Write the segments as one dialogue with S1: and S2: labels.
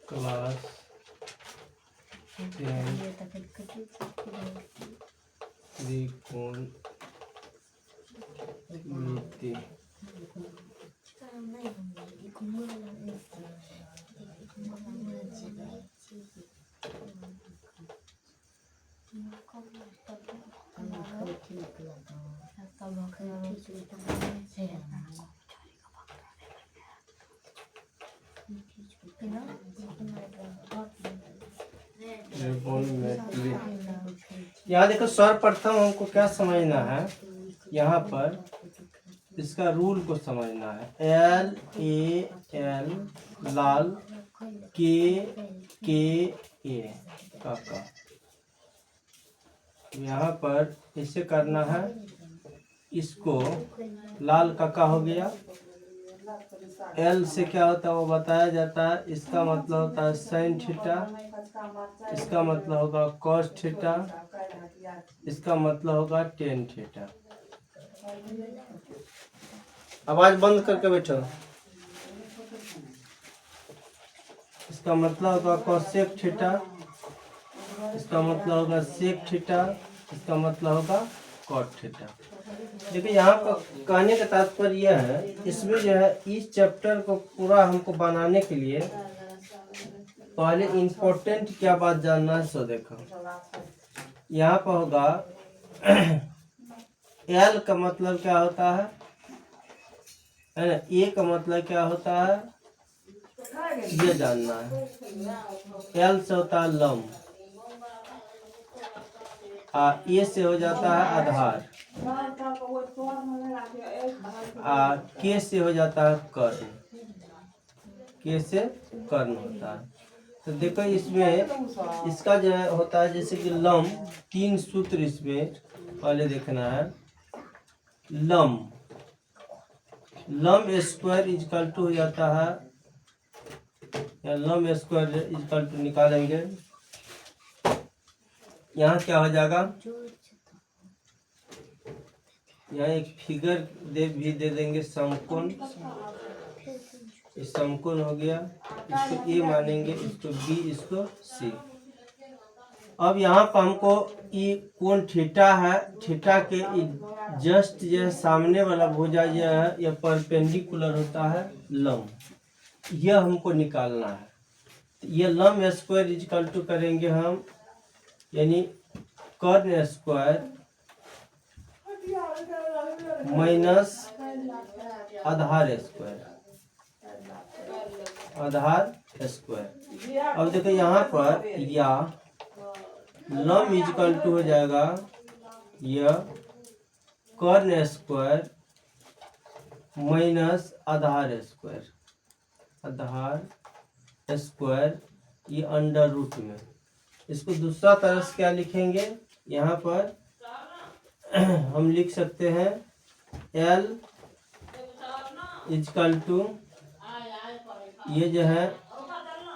S1: Class 10 त्रिकोण मिति यहाँ देखो सर्वप्रथम हमको क्या समझना है, यहाँ पर इसका रूल को समझना है। LAL लाल, KA काका। यहाँ पर इसे करना है, इसको लाल काका हो गया। L से क्या होता है वो बताया जाता है। इसका मतलब होता है साइन थीटा, इसका मतलब होगा कॉस थीटा, इसका मतलब होगा टेन थीटा। आवाज बंद करके बैठो। इसका मतलब होगा कॉसेक थीटा, इसका मतलब होगा सेक थीटा, इसका मतलब होगा कॉट थीटा। देखिए यहाँ पर कहने का तात्पर्य यह है, इसमें जो है इस चैप्टर को पूरा हमको बनाने के लिए पहले इम्पोर्टेंट क्या बात जानना है सो देखो। यहाँ पर होगा एल का मतलब क्या होता है ना, ए का मतलब क्या होता है ये जानना है। एल से होता है लंब, ए से हो जाता है आधार, के से हो जाता है कर्ण, के से कर्ण होता है। तो देखो इसमें इसका जो होता है जैसे कि लंब, तीन सूत्र इसमें पहले देखना है। लंब स्क्वायर इजकल टू हो जाता है, या लंब स्क्वायर इजकल टू निकालेंगे, यहाँ क्या हो जाएगा, यहाँ एक फिगर भी दे देंगे समकोण। इस समकोण हो गया, इसको ए मानेंगे, इसको बी, इसको सी। अब यहाँ पर हमको ये कोण थीटा है, थीटा के जस्ट जो सामने वाला भुजा जो है यह परपेंडिकुलर होता है लंब, यह हमको निकालना है। यह लंब स्क्वायर इजकल टू करेंगे हम, यानी कर्ण स्क्वायर माइनस आधार स्क्वायर, आधार स्क्वायर। अब देखो यहाँ पर या लंब इजकल टू हो जाएगा यह कर्ण स्क्वायर माइनस आधार स्क्वायर, आधार स्क्वायर ये अंडर रूट में। इसको दूसरा तरह से क्या लिखेंगे, यहाँ पर हम लिख सकते हैं L इजकल टू ये जो है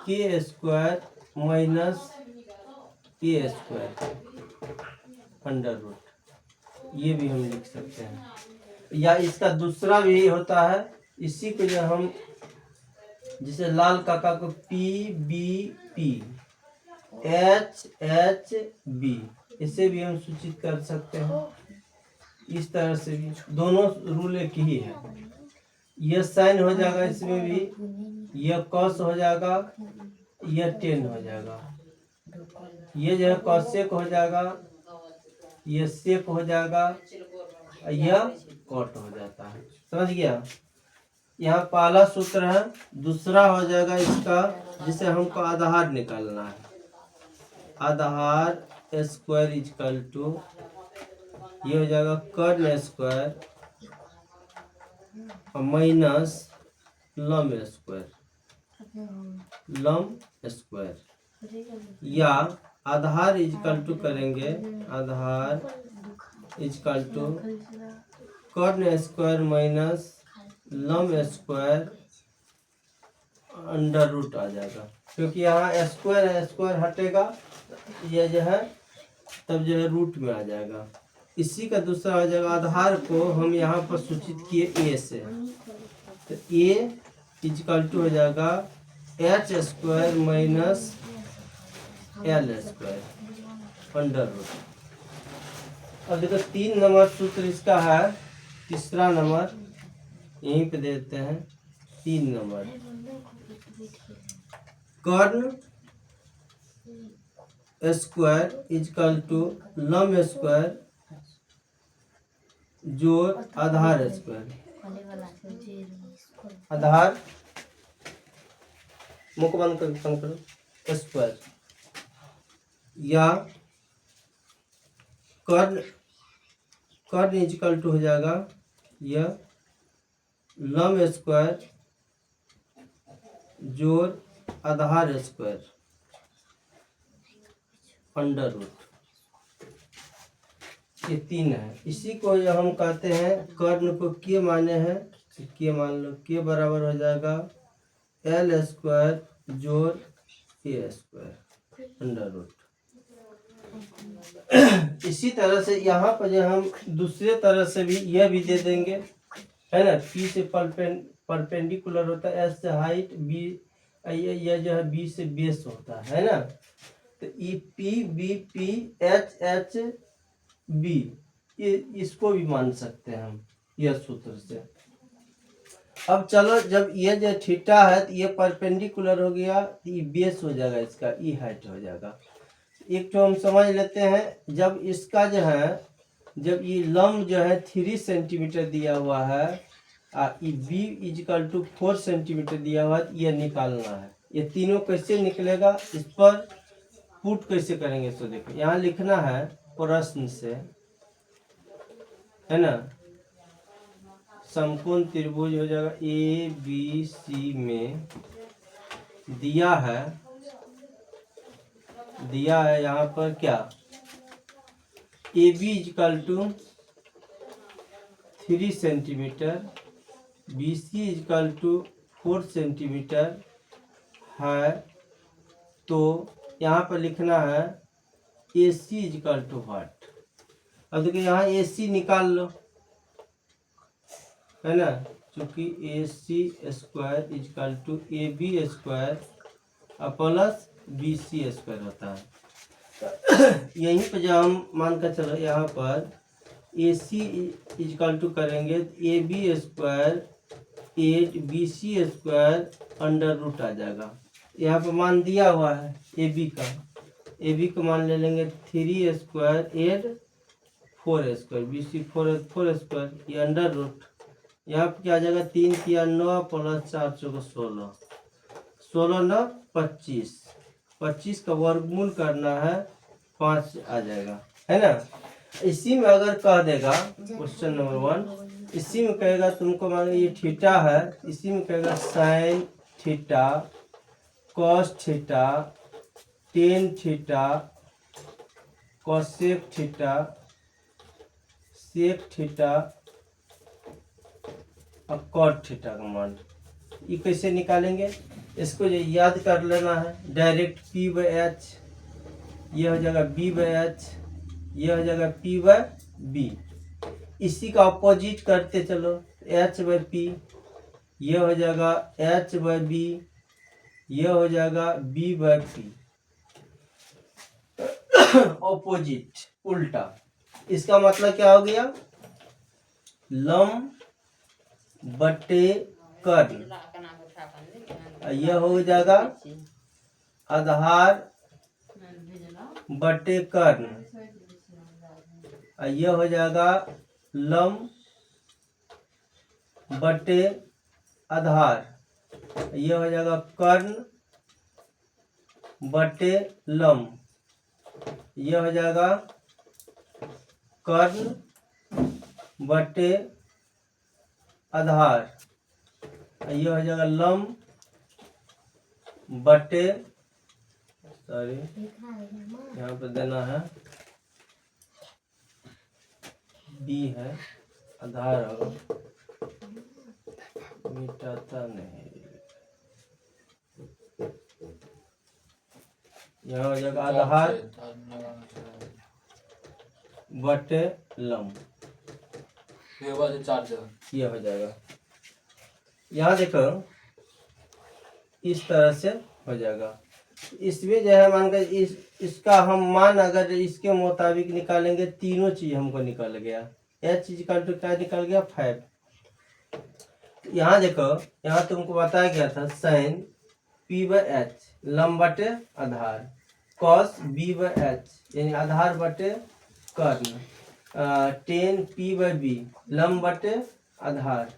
S1: के स्क्वायर माइनस के स्क्वायर अंडर रूट, ये भी हम लिख सकते हैं। या इसका दूसरा भी होता है, इसी को जो हम जिसे लाल काका को PBP HHB इसे भी हम सूचित कर सकते हैं। इस तरह से भी दोनों रूल एक ही है। यह साइन हो जाएगा, इसमें भी यह कॉस हो जाएगा, यह टेन हो जाएगा। ये जो है कॉसेक हो जाएगा, ये सेक हो जाएगा, यह कॉट हो जाता है। समझ गया? यहाँ पहला सूत्र है। दूसरा हो जाएगा इसका, जिसे हमको आधार निकालना है। आधार स्क्वायर इजकल टू, ये हो जाएगा कर्ण स्क्वायर माइनस लम स्क्वायर, लम स्क्वायर, या आधार इजकल टू करेंगे, आधार इजकल टू कर्ण स्क्वायर माइनस लम स्क्वायर अंडर रूट आ जाएगा, क्योंकि यहाँ स्क्वायर है, स्क्वायर हटेगा, ये जो है तब जो है रूट में आ जाएगा। इसी का दूसरा हो जाएगा, आधार को हम यहाँ पर सूचित किए ए से, तो ए इजकल टू हो जाएगा H square minus L square under root. अब देखो 3 नंबर सूत्र इसका है। तीसरा नंबर यहीं पे देते हैं। 3 नंबर, कर्ण स्क्वायर इजकल टू लम स्क्वायर जोड़ आधार स्क्वायर, आधार मुख बंद करो स्क्वायर, या कर्ण इजकल टू हो जाएगा यह लम स्क्वायर जोड़ आधार स्क्वायर अंडर रूट। ये 3 है। इसी को हम कहते हैं, कर्ण को के माने हैं, के मान लो, के बराबर हो जाएगा एल स्क्वायर जोड़ ए स्क्वायर अंडर रूट। इसी तरह से यहाँ पर जो हम दूसरे तरह से भी यह भी दे देंगे, है ना। पी से परपेंडिकुलर होता है, एस से हाइट, बी यह जो है बी से बेस होता है ना। तो ई P B P H H B, ये इसको भी मान सकते हैं हम यह सूत्र से। अब चलो, जब ये जो थीटा है तो ये परपेंडिकुलर हो गया, तो ये बेस हो जाएगा, इसका ई हाइट हो जाएगा। एक तो हम समझ लेते हैं, जब इसका जो है, जब ये लंब जो है 3 सेंटीमीटर दिया हुआ है, ये बी इजकल टू 4 सेंटीमीटर दिया हुआ है, ये निकालना है। ये तीनों कैसे निकलेगा, इस पर पुट कैसे करेंगे, तो देखो यहाँ लिखना है प्रश्न से, है ना। समकोण त्रिभुज हो जाएगा ए बी सी में दिया है यहाँ पर क्या, A B equal to 3 centimetre, B C equal to 4 centimetre है। तो यहाँ पर लिखना है A C equal to what. अब देखिए यहाँ ए सी निकाल लो, है ना, क्योंकि A C square equal to A B square plus B C square होता है। यहीं पर जब हम मान कर चलो, यहाँ पर ए सी इजकल टू करेंगे, A B square 8 B C square under root आ जाएगा। यहाँ पर मान दिया हुआ है ए बी का, ए बी का मान ले लेंगे 3 square 8 4 square, B C 4 square, ये अंडर रूट। यहाँ पर क्या आ जाएगा, 3 किया 9 प्लस 4 चौको 16, 16 9 25, 25 का वर्गमूल करना है, 5 आ जाएगा, है ना। इसी में अगर कह देगा क्वेश्चन नंबर 1, इसी में कहेगा तुमको, मान ये थीटा है, इसी में कहेगा sine theta cos theta tan theta cosec theta sec theta और कॉट थीटा का मान, ये कैसे निकालेंगे, इसको जो याद कर लेना है। डायरेक्ट P बाई एच, ये हो जाएगा B बाई एच, ये हो जाएगा P बाई बी। इसी का अपोजिट करते चलो, H बाई पी, ये हो जाएगा H बाई बी, ये हो जाएगा B बाई पी। ऑपोजिट, उल्टा। इसका मतलब क्या हो गया, लंब बटे कर्ण, यह हो जाएगा आधार बटे कर्ण, यह हो जाएगा लम बटे आधार, ये हो जाएगा कर्ण बटे लम, ये हो जाएगा कर्ण बटे आधार, ये हो जाएगा लम बटे, सॉरी यहाँ पे देना है बी है, आधार होगा, मिटाता नहीं, यहाँ हो जाएगा आधार बटे लम, ये हो जाएगा। यहाँ देखो इस तरह से हो जाएगा। इसमें जो है मान कर इसका हम मान अगर इसके मुताबिक निकालेंगे, तीनों चीज हमको निकल गया। एच इक्वल टू क्या निकल गया 5। यहाँ देखो, यहाँ तुमको बताया गया था साइन पी बाई एच लम बटे आधार, कॉस बी बाई एच यानी आधार बटे कर्ण, टेन पी बाई बी लम बटे आधार,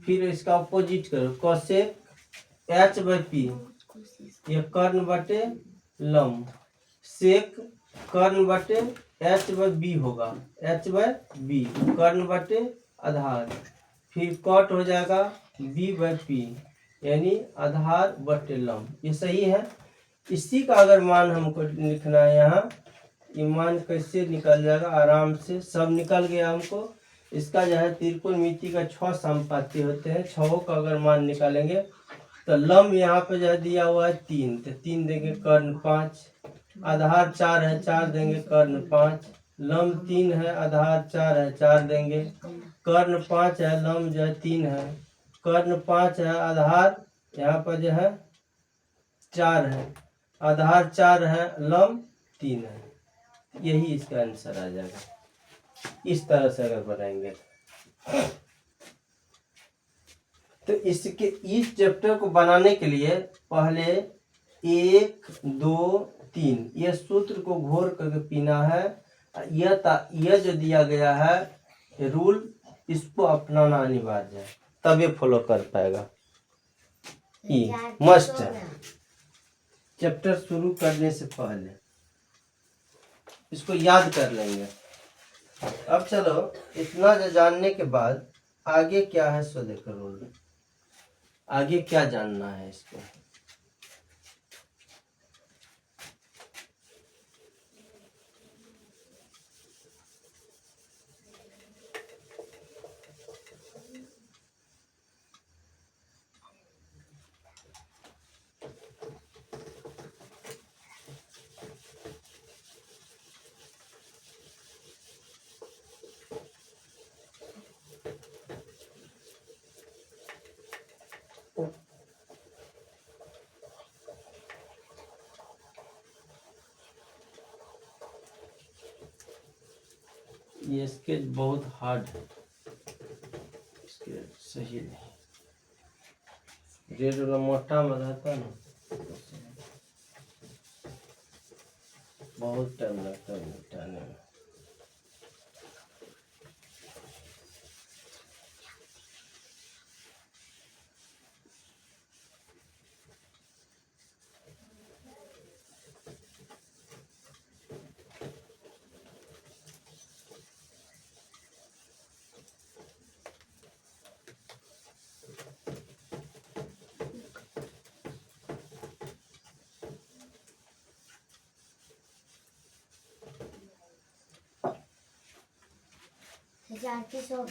S1: फिर इसका अपोजिट करो कॉसेक एच बाई पी ये कर्ण बटे लम, सेक कर्ण बटे एच बाई बी होगा, एच बाई बी कर्ण बटे आधार, फिर कॉट हो जाएगा बी बाई पी यानी आधार बटे लम। ये सही है। इसी का अगर मान हमको लिखना है यहाँ, ये मान कैसे निकल जाएगा, आराम से सब निकल गया हमको। इसका जो है त्रिकोणमिति का 6 समपाती होते हैं, 6 का अगर मान निकालेंगे तो लम यहाँ पे जो है दिया हुआ है 3, तो 3 देंगे कर्ण 5, आधार 4 है 4 देंगे कर्ण 5, लम 3 है आधार 4 है 4 देंगे, कर्ण 5 है लम जो है 3 है, कर्ण 5 है आधार यहाँ पर जो है 4 है, आधार 4 है लम 3 है। यही इसका आंसर आ जाएगा। इस तरह से अगर बनाएंगे तो इसके इस चैप्टर को बनाने के लिए पहले 1 2 3 ये सूत्र को घोर करके पीना है। यह जो दिया गया है रूल, इसको अपनाना अनिवार्य है, तब ये फॉलो कर पाएगा। मस्ट है। चैप्टर शुरू करने से पहले इसको याद कर लेंगे। अब चलो, इतना जो जानने के बाद आगे क्या है सो देखो रूल, आगे क्या जानना है इसको। ये स्केच बहुत हार्ड है, स्केच सही नहीं, रेड वाला मोटा में रहता ना, बहुत टाइम लगता है मिटाने में।
S2: हजार की 100